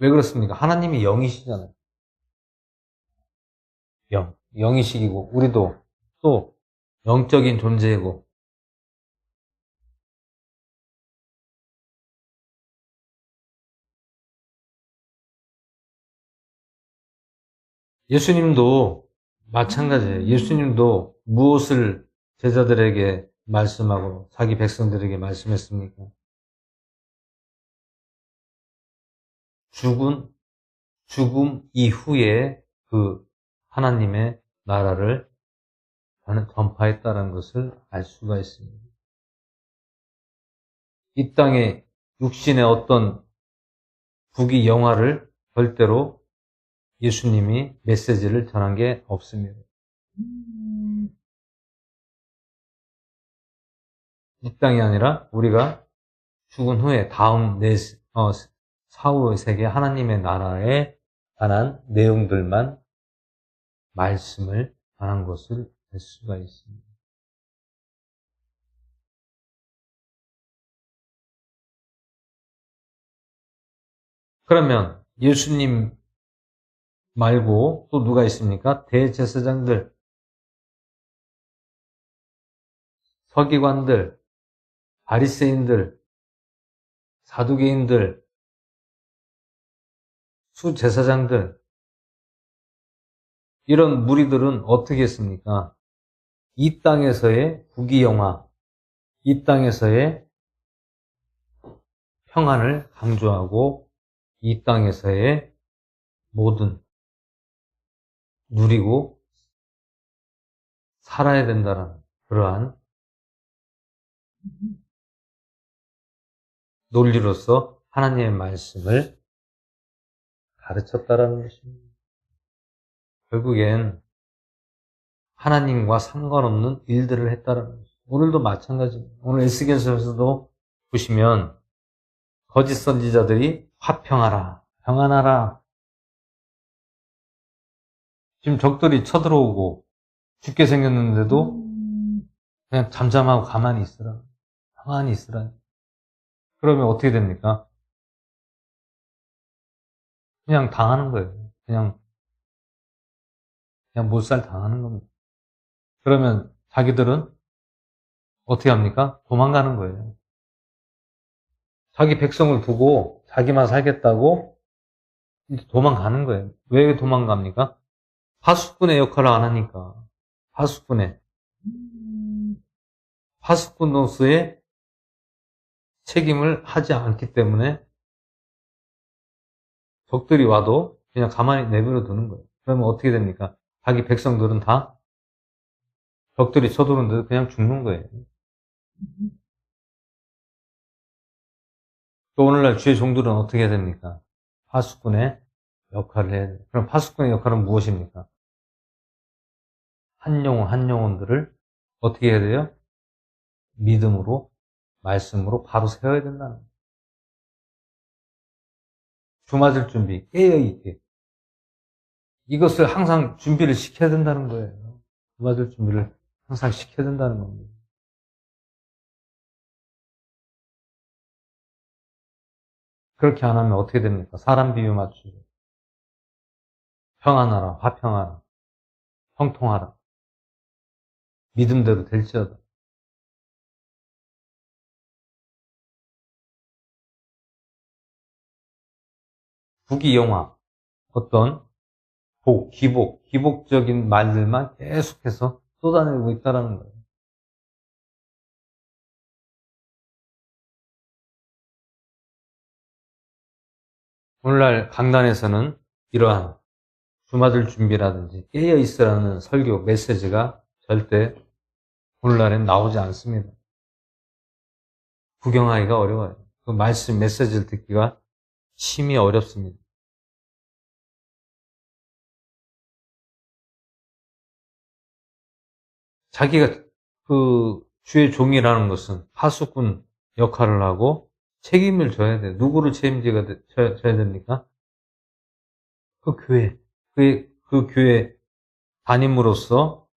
왜 그렇습니까? 하나님이 영이시잖아요. 영이시고 우리도 또 영적인 존재이고 예수님도 마찬가지예요. 예수님도 무엇을 제자들에게 말씀하고 자기 백성들에게 말씀했습니까? 죽음 이후에 그 하나님의 나라를 전파했다는 것을 알 수가 있습니다. 이 땅에 육신의 어떤 부귀영화를 절대로 예수님이 메시지를 전한 게 없습니다. 이 땅이 아니라 우리가 죽은 후에 사후 세계 하나님의 나라에 관한 내용들만 말씀을 전한 것을 알 수가 있습니다. 그러면 예수님 말고 또 누가 있습니까? 대제사장들, 서기관들, 바리새인들, 사두개인들, 수제사장들, 이런 무리들은 어떻게 했습니까? 이 땅에서의 부귀영화, 이 땅에서의 평안을 강조하고 이 땅에서의 모든 누리고 살아야 된다는 그러한 논리로서 하나님의 말씀을 가르쳤다라는 것입니다. 결국엔 하나님과 상관없는 일들을 했다라는 것입니다. 오늘도 마찬가지입니다. 오늘 에스겔서에서도 보시면 거짓 선지자들이 화평하라, 평안하라. 지금 적들이 쳐들어오고 죽게 생겼는데도 그냥 잠잠하고 가만히 있으라. 평안히 있으라. 그러면 어떻게 됩니까? 그냥 당하는 거예요. 그냥 몰살 당하는 겁니다. 그러면 자기들은 어떻게 합니까? 도망가는 거예요. 자기 백성을 두고 자기만 살겠다고 도망가는 거예요. 왜 도망갑니까? 파수꾼의 역할을 안 하니까. 파수꾼으로서의 책임을 하지 않기 때문에 적들이 와도 그냥 가만히 내버려 두는 거예요. 그러면 어떻게 됩니까? 자기 백성들은 다 적들이 쳐들어오는데 그냥 죽는 거예요. 또 오늘날 주의 종들은 어떻게 해야 됩니까? 파수꾼의 역할을 해야 돼요. 그럼 파수꾼의 역할은 무엇입니까? 한 영혼들을 어떻게 해야 돼요? 믿음으로, 말씀으로 바로 세워야 된다는 거예요. 주 맞을 준비, 깨어있게. 이것을 항상 준비를 시켜야 된다는 거예요. 주 맞을 준비를 항상 시켜야 된다는 겁니다. 그렇게 안 하면 어떻게 됩니까? 사람 비유 맞추죠. 평안하라, 화평하라, 형통하라. 믿음대로 될지어다. 부귀영화, 어떤 기복적인 말들만 계속해서 쏟아내고 있다는 거예요. 오늘날 강단에서는 이러한 주맞을 준비라든지 깨어있으라는 설교, 메시지가 절대 오늘날엔 나오지 않습니다. 구경하기가 어려워요. 그 말씀, 메시지를 듣기가 심히 어렵습니다. 자기가 그 주의 종이라는 것은 파수꾼 역할을 하고 책임을 져야 돼요. 누구를 책임져야 됩니까? 그 교회, 그 교회 담임으로서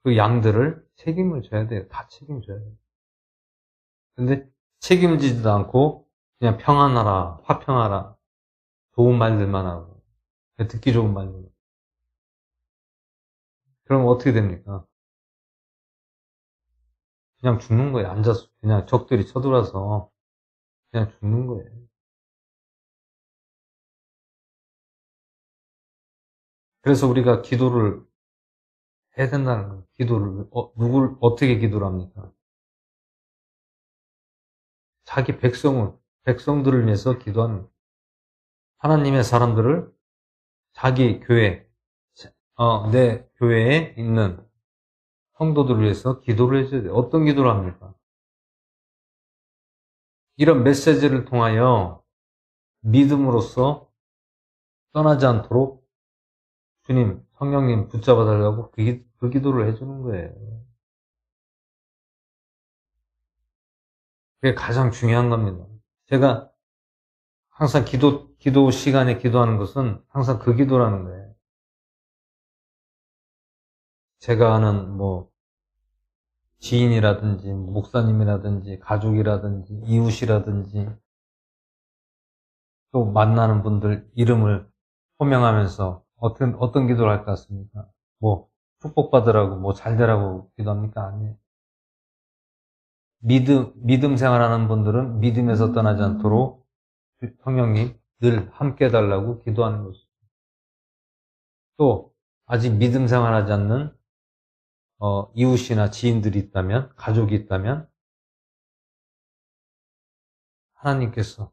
그 양들을 책임을 져야 돼요. 다 책임져야 돼요. 근데 책임지지도 않고 그냥 평안하라, 화평하라, 좋은 말들만 하고 듣기 좋은 말들. 그럼 어떻게 됩니까? 그냥 죽는 거예요. 앉아서 그냥 적들이 쳐들어와서 그냥 죽는 거예요. 그래서 우리가 기도를 해야 된다는 거예요. 기도를 누굴 어떻게 기도를 합니까? 자기 백성들을 위해서 기도하는 거예요. 하나님의 사람들을 자기 교회, 내 교회에 있는 성도들을 위해서 기도를 해줘야 돼요. 어떤 기도를 합니까? 이런 메시지를 통하여 믿음으로써 떠나지 않도록 주님, 성령님 붙잡아 달라고 그 기도를 해주는 거예요. 그게 가장 중요한 겁니다. 제가 항상 기도 시간에 기도하는 것은 항상 그 기도라는 거예요. 제가 아는 지인이라든지 목사님이라든지 가족이라든지 이웃이라든지 또 만나는 분들 이름을 호명하면서 어떤 기도를 할 것 같습니까? 뭐, 축복받으라고, 뭐, 잘 되라고 기도합니까? 아니에요. 믿음 생활하는 분들은 믿음에서 떠나지 않도록 성령님 늘 함께 해달라고 기도하는 것이죠. 또, 아직 믿음 생활하지 않는, 이웃이나 지인들이 있다면, 가족이 있다면, 하나님께서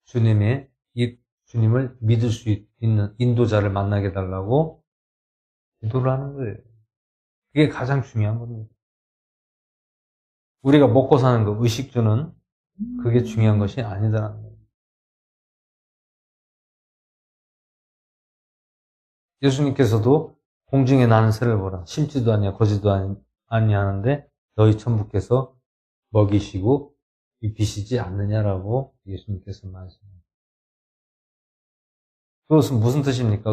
주님을 믿을 수 있는 인도자를 만나게 해달라고 기도를 하는 거예요. 그게 가장 중요한 겁니다. 우리가 먹고 사는 거, 의식주는 그게 중요한 것이 아니다라는 거예요. 예수님께서도 공중에 나는 새를 보라. 심지도 아니야, 거지도 아니하는데 너희 천부께서 먹이시고 입히시지 않느냐라고 예수님께서 말씀합니다. 그것은 무슨 뜻입니까?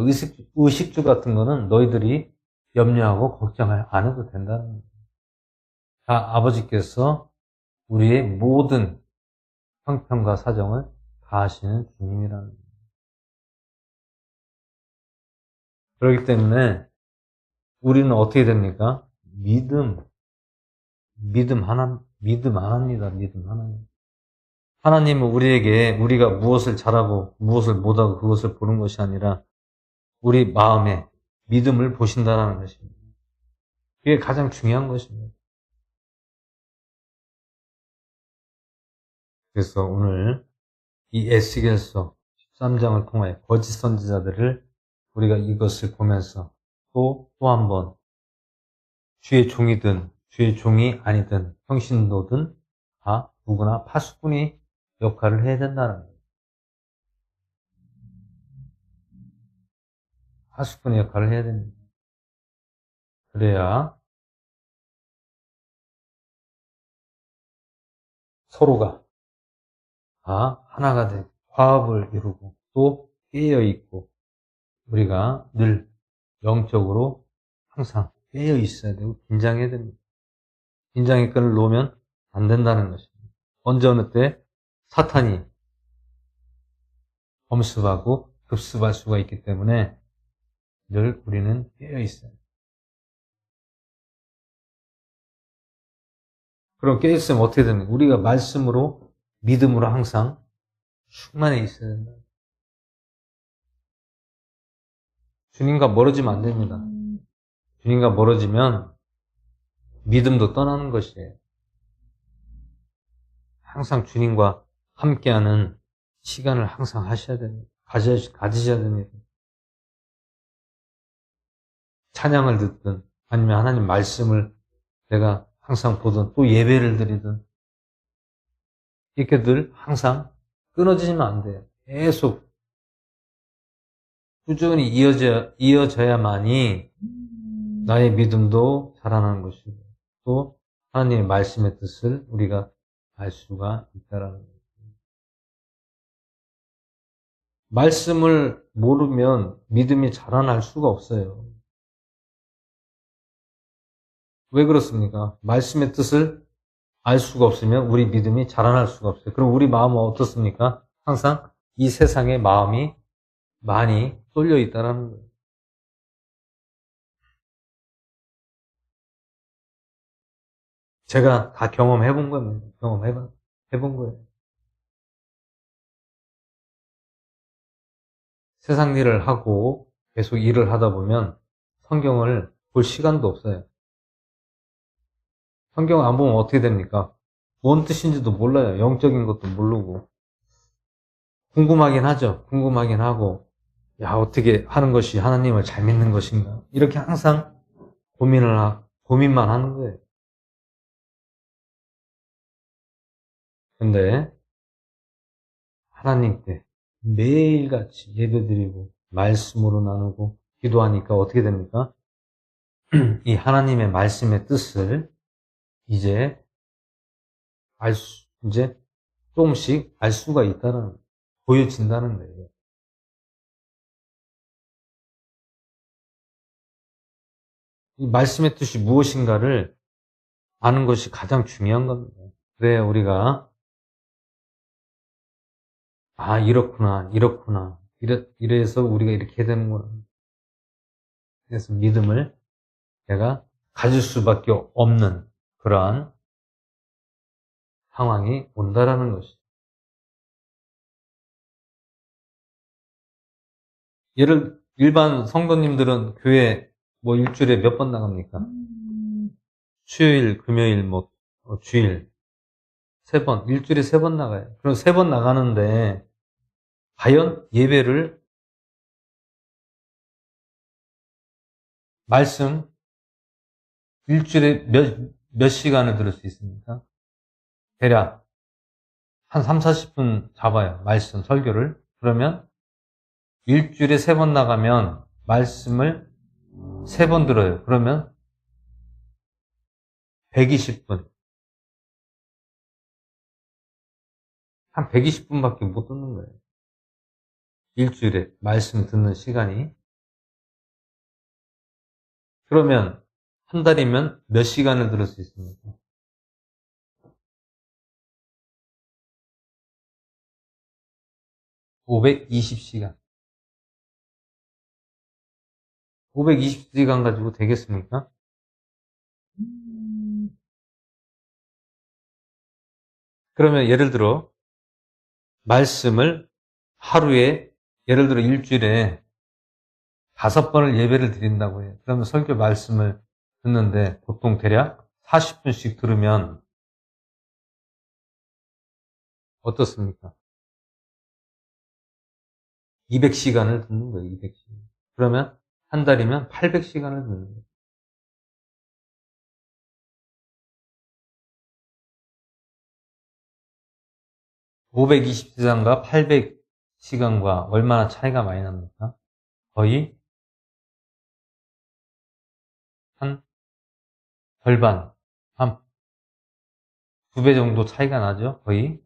의식주 같은 거는 너희들이 염려하고 걱정 안 해도 된다는 거예요. 아버지께서 우리의 모든 형편과 사정을 다 아시는 주님이라는 거예요. 그렇기 때문에 우리는 어떻게 됩니까? 믿음 하나입니다. 믿음 하나님. 하나님은 우리가 무엇을 잘하고 무엇을 못하고 그것을 보는 것이 아니라 우리 마음에 믿음을 보신다는 것입니다. 그게 가장 중요한 것입니다. 그래서 오늘 이 에스겔서 13장을 통해 거짓 선지자들을 우리가 이것을 보면서 또 한 번 주의 종이든 주의 종이 아니든 평신도든 다 누구나 파수꾼이 역할을 해야 된다는 거예요. 파수꾼의 역할을 해야 됩니다. 그래야 서로가 다 하나가 되고 화합을 이루고 또 깨어있고 우리가 늘 영적으로 항상 깨어 있어야 되고 긴장해야 됩니다. 긴장의 끈을 놓으면 안 된다는 것입니다. 언제 어느 때 사탄이 엄습하고 급습할 수가 있기 때문에 늘 우리는 깨어 있어야 돼요. 그럼 깨어 있으면 어떻게 됩니까? 우리가 말씀으로 믿음으로 항상 충만해 있어야 된다. 주님과 멀어지면 안 됩니다. 주님과 멀어지면 믿음도 떠나는 것이에요. 항상 주님과 함께하는 시간을 항상 하셔야 됩니다. 가지셔야 됩니다. 찬양을 듣든 아니면 하나님 말씀을 내가 항상 보든 또 예배를 드리든 이렇게 늘 항상 끊어지면 안 돼요. 계속 꾸준히 이어져야만이 나의 믿음도 자라나는 것이고 또 하나님의 말씀의 뜻을 우리가 알 수가 있다는 거예요. 말씀을 모르면 믿음이 자라날 수가 없어요. 왜 그렇습니까? 말씀의 뜻을 알 수가 없으면 우리 믿음이 자라날 수가 없어요. 그럼 우리 마음은 어떻습니까? 항상 이 세상에 마음이 많이 쏠려 있다는 거예요. 제가 다 경험해 본 겁니다. 해본 거예요. 세상 일을 하고 계속 일을 하다 보면 성경을 볼 시간도 없어요. 성경 안 보면 어떻게 됩니까? 뭔 뜻인지도 몰라요. 영적인 것도 모르고. 궁금하긴 하죠. 궁금하긴 하고, 야, 어떻게 하는 것이 하나님을 잘 믿는 것인가? 이렇게 항상 고민만 하는 거예요. 근데 하나님께 매일같이 예배드리고 말씀으로 나누고 기도하니까 어떻게 됩니까? 이 하나님의 말씀의 뜻을 이제 이제 조금씩 알 수가 보여진다는 거예요. 이 말씀의 뜻이 무엇인가를 아는 것이 가장 중요한 겁니다. 그래야 우리가 이렇구나 이래서 우리가 이렇게 되는구나. 그래서 믿음을 내가 가질 수밖에 없는 그러한 상황이 온다라는 것이죠. 일반 성도님들은 교회 뭐 일주일에 몇 번 나갑니까? 수요일, 금요일, 주일, 3번, 일주일에 3번 나가요. 그럼 3번 나가는데, 과연 예배를, 말씀, 일주일에 몇 시간을 들을 수 있습니까? 대략, 한 3, 40분 잡아요. 말씀, 설교를. 그러면, 일주일에 3번 나가면, 말씀을 3번 들어요. 그러면, 120분. 한 120분밖에 못 듣는 거예요. 일주일에 말씀 듣는 시간이. 그러면 한 달이면 몇 시간을 들을 수 있습니까? 520시간. 520시간 가지고 되겠습니까? 그러면 예를 들어 말씀을 하루에, 예를 들어 일주일에 5번을 예배를 드린다고 해요. 그러면 설교 말씀을 듣는데 보통 대략 40분씩 들으면 어떻습니까? 200시간을 듣는 거예요. 200시간. 그러면 한 달이면 800시간을 듣는 거예요. 520시간과 800시간과 얼마나 차이가 많이 납니까? 거의 한 절반, 한 2배 정도 차이가 나죠? 거의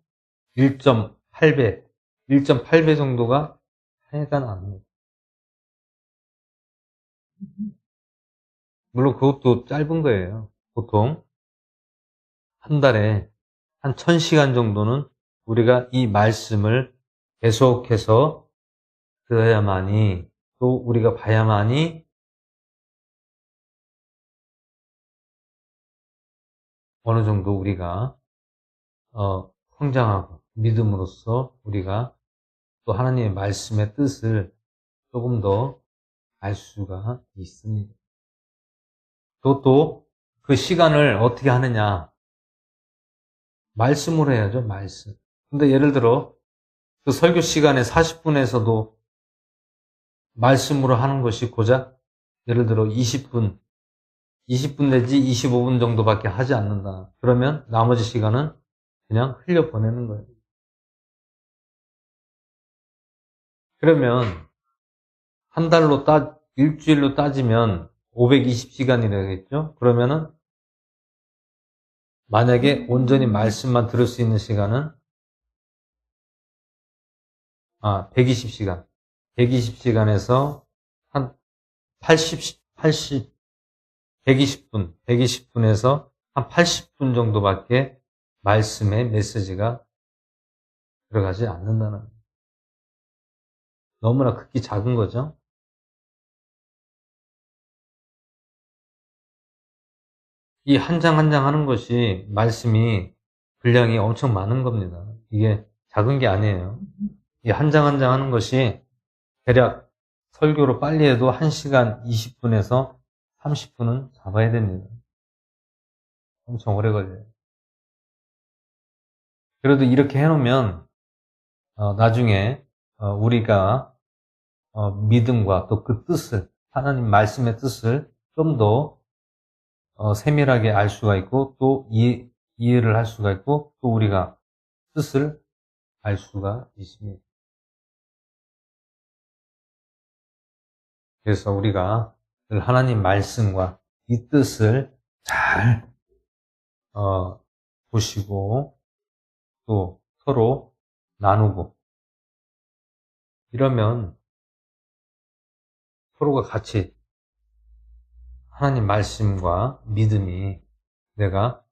1.8배, 1.8배 정도가 차이가 납니다. 물론 그것도 짧은 거예요. 보통 한 달에 한 1000시간 정도는 우리가 이 말씀을 계속해서 들어야만이, 또 우리가 봐야만이 어느 정도 우리가 성장하고 믿음으로써 우리가 또 하나님의 말씀의 뜻을 조금 더 알 수가 있습니다. 또 그 시간을 어떻게 하느냐? 말씀으로 해야죠, 말씀. 근데 예를 들어 그 설교 시간에 40분에서도 말씀으로 하는 것이 고작 예를 들어 20분 내지 25분 정도밖에 하지 않는다. 그러면 나머지 시간은 그냥 흘려보내는 거예요. 그러면 한 달로 일주일로 따지면 520시간이라겠죠? 그러면은 만약에 온전히 말씀만 들을 수 있는 시간은 120시간. 120시간에서 한 120분에서 한 80분 정도밖에 말씀의 메시지가 들어가지 않는다는 거예요. 너무나 극히 작은 거죠. 이 한 장 한 장 하는 것이 말씀이 분량이 엄청 많은 겁니다. 이게 작은 게 아니에요. 이 한 장 한 장 하는 것이 대략 설교로 빨리 해도 1시간 20분에서 30분은 잡아야 됩니다. 엄청 오래 걸려요. 그래도 이렇게 해놓으면 나중에 우리가 믿음과 또 그 뜻을, 하나님 말씀의 뜻을 좀 더 세밀하게 알 수가 있고 또 이해를 할 수가 있고 또 우리가 뜻을 알 수가 있습니다. 그래서 우리가 늘 하나님 말씀과 이 뜻을 잘 보시고 또 서로 나누고 이러면 서로가 같이 하나님 말씀과 믿음이 내가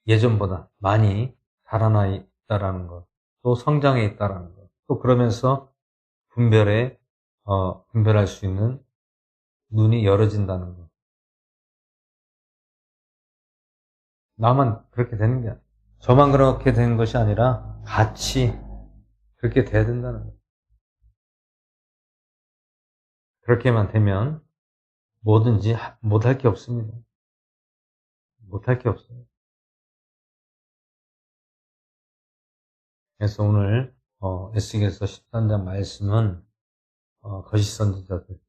예전보다 많이 자라나 있다라는 것, 또 성장해 있다라는 것, 또 그러면서 분별할 수 있는 눈이 열어진다는 것. 나만 그렇게 되는 게 아니야. 저만 그렇게 되는 것이 아니라 같이 그렇게 돼야 된다는 것. 그렇게만 되면 뭐든지 못할 게 없습니다. 못할 게 없어요. 그래서 오늘 에스겔서 13장 말씀은 거짓 선지자들이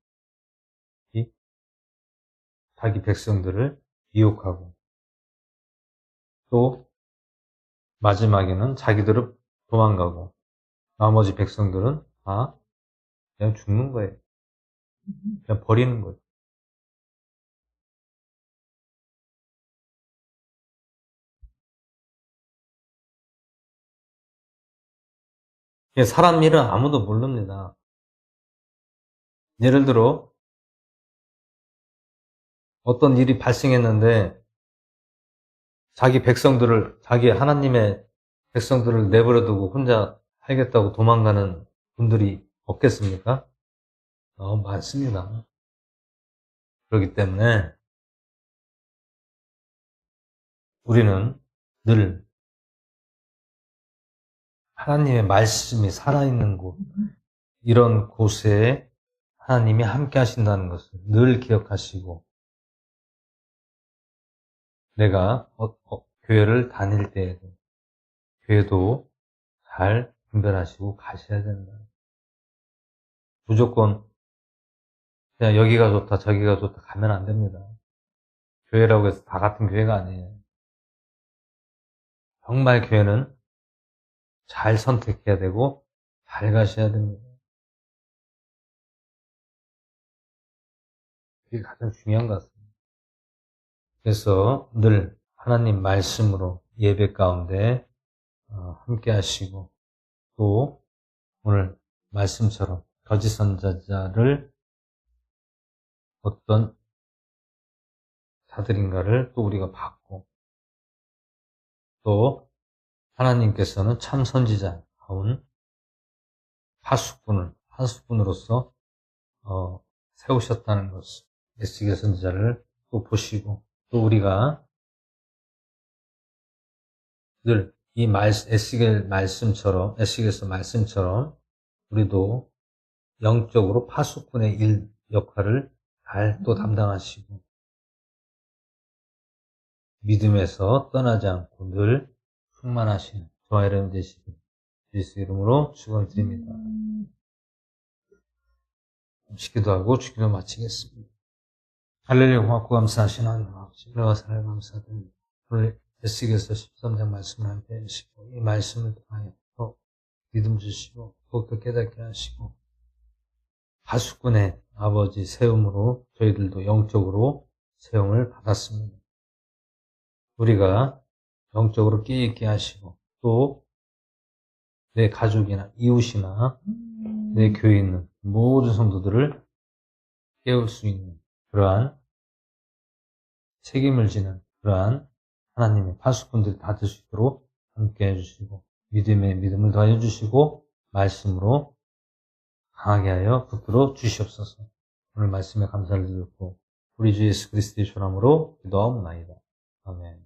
자기 백성들을 미혹하고 또 마지막에는 자기들은 도망가고 나머지 백성들은 다 그냥 죽는 거예요. 그냥 버리는 거예요. 사람 일은 아무도 모릅니다. 예를 들어 어떤 일이 발생했는데 자기 하나님의 백성들을 내버려두고 혼자 살겠다고 도망가는 분들이 없겠습니까? 많습니다. 그렇기 때문에 우리는 늘 하나님의 말씀이 살아있는 곳, 이런 곳에 하나님이 함께 하신다는 것을 늘 기억하시고, 내가 교회를 다닐 때에도 교회도 잘 분별하시고 가셔야 된다. 무조건 그냥 여기가 좋다 저기가 좋다 가면 안 됩니다. 교회라고 해서 다 같은 교회가 아니에요. 정말 교회는 잘 선택해야 되고 잘 가셔야 됩니다. 그게 가장 중요한 것 같습니다. 그래서 늘 하나님 말씀으로 예배 가운데 함께 하시고, 또 오늘 말씀처럼 거짓 선지자를 어떤 자들인가를 또 우리가 봤고, 또 하나님께서는 참 선지자다운 파수꾼으로서 세우셨다는 것을 에스겔 선지자를 또 보시고, 또 우리가 늘 이 에스겔서 말씀처럼 우리도 영적으로 파수꾼의 역할을 잘 또 담당하시고 믿음에서 떠나지 않고 늘 충만하신 저와 여러분 되시길 예수 이름으로 축원드립니다. 기도하고 주기도 마치겠습니다. 할렐루야. 고맙고 감사하신 하나님 아버지, 은혜와 사랑을 감사드립니다. 오늘 에스겔서 13장 말씀을 함께 해주시고 이 말씀을 통하여 또 믿음 주시고 더욱더 깨닫게 하시고 파수꾼의 아버지 세움으로 저희들도 영적으로 세움을 받았습니다. 우리가 영적으로 깨있게 하시고 또 내 가족이나 이웃이나 내 교회에 있는 모든 성도들을 깨울 수 있는 그러한 책임을 지는 그러한 하나님의 파수꾼들이 다 될 수 있도록 함께 해주시고 믿음의 믿음을 더하여 주시고 말씀으로 강하게 하여 붙들어 주시옵소서. 오늘 말씀에 감사를 드리고 우리 주 예수 그리스도의 이름으로 기도하옵나이다. 아멘.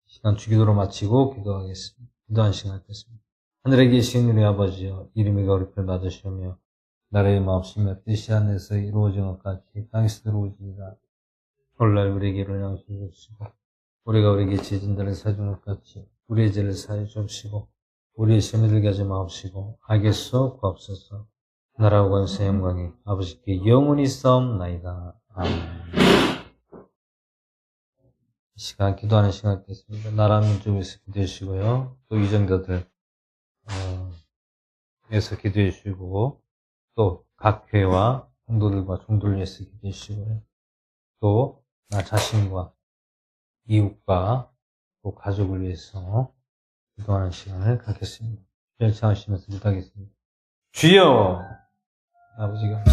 시간 주기도로 마치고 기도하겠습니다. 기도한 시간 갖겠습니다. 하늘에 계신 우리 아버지여, 이름이 거룩히 받으시오며 나라의 마옵시며 뜻이 하늘에서 이루어진 것 같이 땅에서 이루어지이다. 오늘날 우리에게 일어날 양식 주시고 우리가 우리에게 지은 자를 사준 것 같이 우리의 죄를 사해 주옵시고 우리의 시험에 들게 하지 마옵시고 악에서 구하옵소서. 나라와 권세 영광이 아버지께 영원히 싸움나이다. 아멘. 시간 기도하는 시간 갖겠습니다. 나라 민족에서 기도해 주시고요. 또 이정자들 에서 기도해 주시고 또 각 교회와 성도들과 종들을 위해서 기도해 주시고요. 또 나 자신과 이웃과 또 가족을 위해서 기도하는 시간을 갖겠습니다. 열창하시면서 기도하겠습니다. 주여 아버지가